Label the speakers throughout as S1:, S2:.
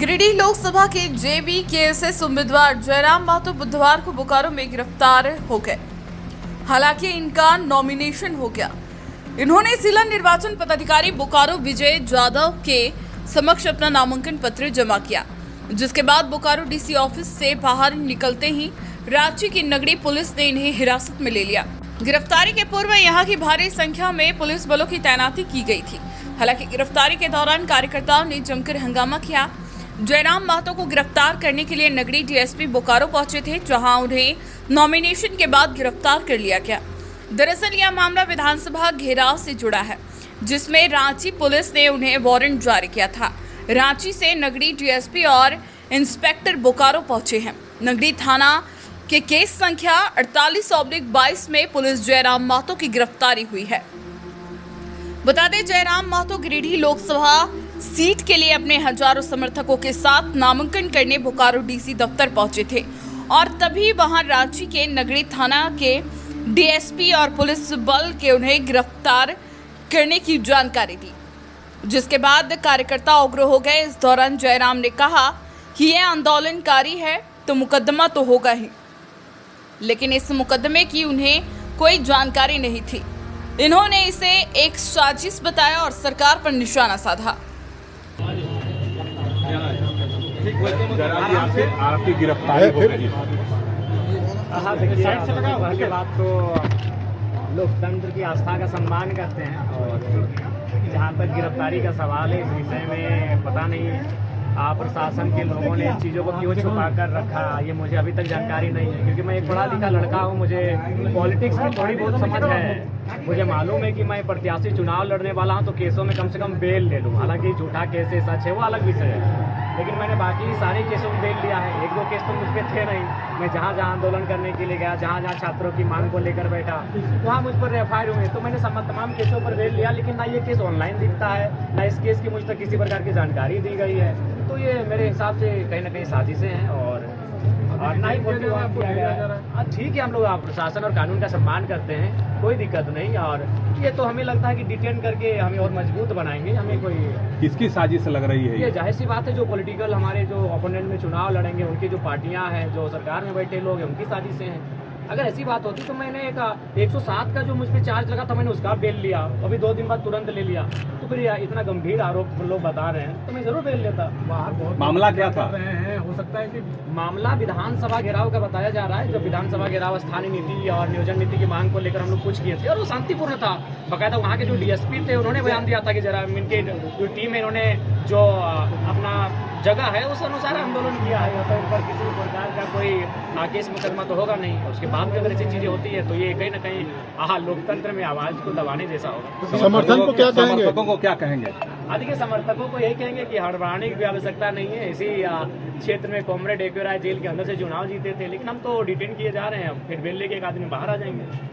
S1: गिरिडीह लोकसभा के जेबी केएसएस उम्मीदवार जयराम महतो बुधवार को बोकारो में गिरफ्तार हो गए। हालांकि इनका नॉमिनेशन हो गया। इन्होंने जिला निर्वाचन पदाधिकारी बोकारो विजय जाधव के समक्ष अपना नामांकन पत्र जमा किया, जिसके बाद बोकारो डीसी ऑफिस से बाहर निकलते ही रांची की नगरी पुलिस ने इन्हें हिरासत में ले लिया। गिरफ्तारी के पूर्व यहां की भारी संख्या में पुलिस बलों की तैनाती की गई थी। हालांकि गिरफ्तारी के दौरान कार्यकर्ताओं ने जमकर हंगामा किया। जयराम महतो को गिरफ्तार करने के लिए नगरी डीएसपी बोकारो पहुंचे थे, जहां उन्हें नॉमिनेशन के बाद गिरफ्तार कर लिया गया। दरअसल यह मामला विधानसभा घेराव से जुड़ा है, जिसमें रांची पुलिस ने उन्हें वारंट जारी किया था। रांची से नगरी डीएसपी और इंस्पेक्टर बोकारो पहुंचे हैं। नगरी थाना के केस संख्या 48/22 में पुलिस जयराम महतो की गिरफ्तारी हुई है। बता दें, जयराम महतो गिरिडीह लोकसभा सीट के लिए अपने हजारों समर्थकों के साथ नामांकन करने बोकारो डीसी दफ्तर पहुंचे थे और तभी वहां रांची के नगरी थाना के डीएसपी और पुलिस बल के उन्हें गिरफ्तार करने की जानकारी दी, जिसके बाद कार्यकर्ता उग्र हो गए। इस दौरान जयराम ने कहा कि यह आंदोलनकारी है तो मुकदमा तो होगा ही, लेकिन इस मुकदमे की उन्हें कोई जानकारी नहीं थी। इन्होंने इसे एक साजिश बताया और सरकार पर निशाना साधा।
S2: आपकी गिरफ्तारी हो गई।
S3: पहली बात तो लोकतंत्र की आस्था का सम्मान करते हैं, और जहाँ तक गिरफ्तारी का सवाल है, इस विषय में पता नहीं प्रशासन के लोगों ने चीज़ों को क्यों छुपा कर रखा, ये मुझे अभी तक जानकारी नहीं है। क्योंकि मैं एक पढ़ा लिखा लड़का हूँ, मुझे पॉलिटिक्स की थोड़ी बहुत समझ है। मुझे मालूम है कि मैं प्रत्याशी चुनाव लड़ने वाला हूँ तो केसों में कम से कम बेल ले लूँ। हालांकि झूठा केस है, सच है, वो अलग विषय है, लेकिन मैंने बाकी सारे केसों में बेल लिया है। एक दो केस तो मुझ पर थे नहीं। मैं जहाँ जहाँ आंदोलन करने के लिए गया, जहाँ जहाँ छात्रों की मांग को लेकर बैठा, वहाँ मुझ पर एफआईआर हुए, तो मैंने तमाम केसों पर बेल लिया। लेकिन ना ये केस ऑनलाइन दिखता है, ना इस केस की मुझ तक किसी प्रकार की जानकारी दी गई है। तो ये मेरे हिसाब से कहीं ना कहीं साजिशें हैं और ना ही ठीक है। हम लोग प्रशासन और कानून का सम्मान करते हैं, कोई दिक्कत नहीं। और ये तो हमें लगता है कि डिटेन करके हमें और मजबूत बनाएंगे। हमें कोई
S2: किसकी साजिश लग रही है?
S3: ये जाहिर सी बात है, जो पॉलिटिकल हमारे जो ओपोनेंट में चुनाव लड़ेंगे, उनकी जो पार्टियां हैं, जो सरकार में बैठे लोग हैं, उनकी साजिशें हैं। अगर ऐसी बात होती तो मैंने एक 107 का जो मुझ पर चार्ज लगा था, मैंने उसका बेल लिया, अभी 2 दिन बाद तुरंत ले लिया। तो फिर इतना गंभीर आरोप लोग बता रहे हैं तो मैं जरूर बेल लेता।
S2: मामला क्या था?
S3: हो सकता है कि मामला विधानसभा घेराव का बताया जा रहा है। जब विधानसभा घेराव स्थानीय नीति और नियोजन नीति की मांग को लेकर हम लोग कुछ किए थे, और वो शांतिपूर्ण था। बाकायदा वहाँ के जो डीएसपी थे, उन्होंने बयान दिया था कि जरा इनके जो टीम है, इन्होंने जो अपना जगह है उस अनुसार आंदोलन किया है। यहाँ पर किसी प्रकार का कोई केस मुकदमा तो होगा नहीं। उसके बाद भी अगर ऐसी चीजें होती है तो ये कहीं ना कहीं लोकतंत्र में आवाज को दबाने जैसा होगा।
S2: समर्थन को क्या कहेंगे? समर्थकों को क्या कहेंगे?
S3: देखिए, समर्थकों को यही कहेंगे कि हड़बड़ाने की आवश्यकता नहीं है। इसी क्षेत्र में कॉमरेड एक्यूराय जेल के अंदर से चुनाव जीते थे, लेकिन हम तो डिटेन किए जा रहे हैं। फिर बेल लेके एक आदमी बाहर आ जाएंगे।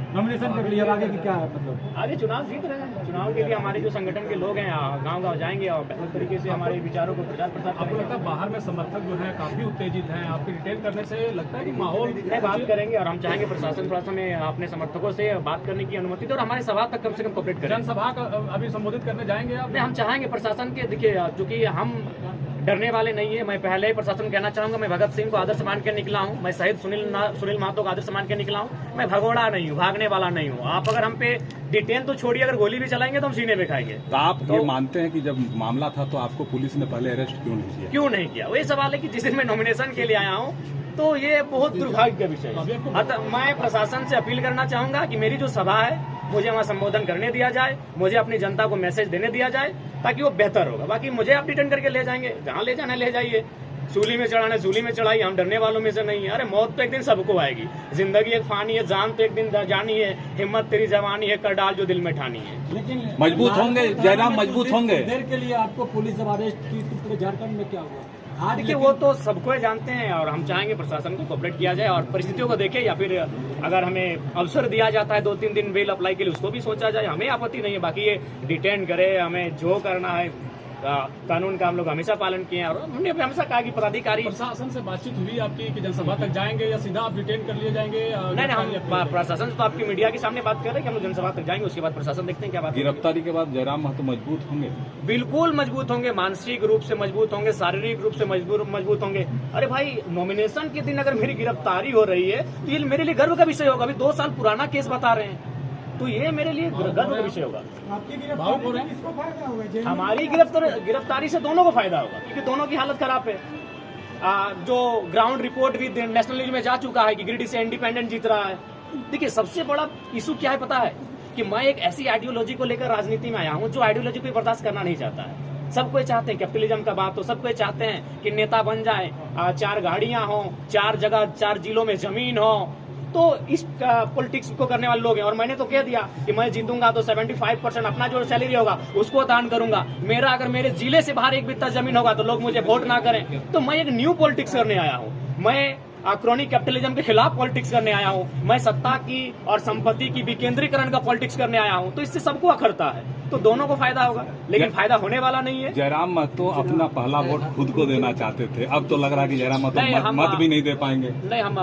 S4: नॉमिनेशन कर लिया, आगे की क्या है मतलब?
S3: आगे चुनाव जीत रहे हैं। चुनाव के लिए हमारे जो संगठन के लोग हैं गांव-गांव जाएंगे और बेहतर तरीके से हमारे विचारों को प्रचार प्रसार करेंगे।
S4: आपको लगता है बाहर में समर्थक जो है काफी उत्तेजित हैं, आपके डिटेन करने से लगता है कि माहौल
S3: में बात करेंगे, और हम चाहेंगे प्रशासन थोड़ा सा में अपने समर्थकों से बात करने की अनुमति दे और हमारे सभा तक कम से कम कोऑपरेट करें।
S4: जनसभा का अभी संबोधित करने जाएंगे आप?
S3: हम चाहेंगे प्रशासन के, देखिए, चूंकि हम डरने वाले नहीं है। मैं पहले ही प्रशासन कहना चाहूंगा, मैं भगत सिंह को आदर्श मान के निकला हूं, मैं शहीद सुनील महतो को आदर्श मान के निकला हूं। मैं भगोड़ा नहीं हूं, भागने वाला नहीं हूं। आप अगर हम पे डिटेन तो छोड़िए, अगर गोली भी चलाएंगे तो हम सीने पे खाएंगे।
S2: तो आप ये मानते हैं कि जब मामला था तो आपको पुलिस ने पहले अरेस्ट क्यों नहीं किया?
S3: क्यों नहीं किया? वही सवाल है कि जिस दिन मैं नॉमिनेशन के लिए आया हूँ, तो ये बहुत दुर्भाग्य का विषय है। मैं प्रशासन से अपील करना चाहूंगा कि मेरी जो सभा है, मुझे वहाँ संबोधन करने दिया जाए, मुझे अपनी जनता को मैसेज देने दिया जाए, ताकि वो बेहतर होगा। बाकी मुझे आप डिटेन करके ले जाएंगे, जहाँ ले जाना ले जाइए। सूली में चढ़ाना सूली में चढ़ाइए, हम डरने वालों में से नहीं है। अरे मौत तो एक दिन सबको आएगी, जिंदगी एक फानी है, जान तो एक दिन जानी है। हिम्मत तेरी जवानी है, कर डाल जो दिल में ठानी है।
S4: लेकिन
S2: मजबूत होंगे जयराम, मजबूत होंगे।
S4: देर के लिए आपको पुलिस जब अरेस्ट की तो पूरे झारखंड में क्या हुआ?
S3: देखिए, वो तो सबको जानते हैं, और हम चाहेंगे प्रशासन को कोऑपरेट किया जाए और परिस्थितियों को देखे, या फिर अगर हमें अवसर दिया जाता है 2-3 दिन बेल अप्लाई के लिए, उसको भी सोचा जाए। हमें आपत्ति नहीं है। बाकी ये डिटेन करे, हमें जो करना है कानून का हम लोग हमेशा पालन किए हैं और हमने हमेशा कहा कि पदाधिकारी
S4: प्रशासन से बातचीत हुई आपकी कि जनसभा तक जाएंगे या सीधा आप डिटेन कर लिए जाएंगे?
S3: नहीं हम प्रशासन तो आपकी मीडिया के सामने बात कर रहे हैं कि हम लोग जनसभा तक जाएंगे, उसके बाद प्रशासन देखते हैं क्या बात है।
S2: गिरफ्तारी के बाद जयराम महतो मजबूत होंगे?
S3: बिल्कुल मजबूत होंगे, मानसिक रूप से मजबूत होंगे, शारीरिक रूप से मजबूत होंगे। अरे भाई, नॉमिनेशन के दिन अगर मेरी गिरफ्तारी हो रही है तो ये मेरे लिए गर्व का विषय होगा। अभी 2 साल पुराना केस बता रहे हैं तो ये मेरे लिए गर्व का विषय होगा।
S4: भावुक हो रहे हैं?
S3: हमारी गिरफ्तारी से दोनों को फायदा होगा क्योंकि दोनों की हालत खराब है। जो ग्राउंड रिपोर्ट भी नेशनल न्यूज में जा चुका है कि गिरिडीह से इंडिपेंडेंट जीत रहा है। देखिए, सबसे बड़ा इशू क्या है पता है कि मैं एक ऐसी आइडियोलॉजी को लेकर राजनीति में आया हूँ जो आइडियोलॉजी को बर्दाश्त करना नहीं चाहता है। सब कोई चाहते हैं कैपिटलिज्म का बात हो, सब कोई चाहते हैं कि नेता बन जाए, 4 गाड़ियां हो, 4 जगह 4 जिलों में जमीन हो। तो इस पॉलिटिक्स को करने वाले लोग हैं और मैंने तो कह दिया कि मैं जीतूंगा तो 75% अपना जो सैलरी होगा उसको दान करूंगा। मेरा अगर मेरे जिले से बाहर 1 बित्ता जमीन होगा तो लोग मुझे वोट ना करें। तो मैं एक न्यू पॉलिटिक्स करने आया हूँ। मैं क्रॉनिक कैपिटलिज्म के खिलाफ पॉलिटिक्स करने आया हूँ। मैं सत्ता की और संपत्ति की विकेंद्रीकरण का पॉलिटिक्स करने आया हूँ। तो इससे सबको अखरता है, तो दोनों को फायदा होगा, लेकिन फायदा होने वाला नहीं है।
S2: जयराम महतो अपना पहला वोट खुद को देना चाहते थे, अब तो लग रहा है कि जयराम महतो मत भी नहीं दे पाएंगे।
S3: नहीं, हम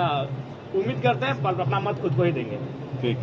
S3: उम्मीद करते हैं अपना मत खुद को ही देंगे।
S2: ठीक।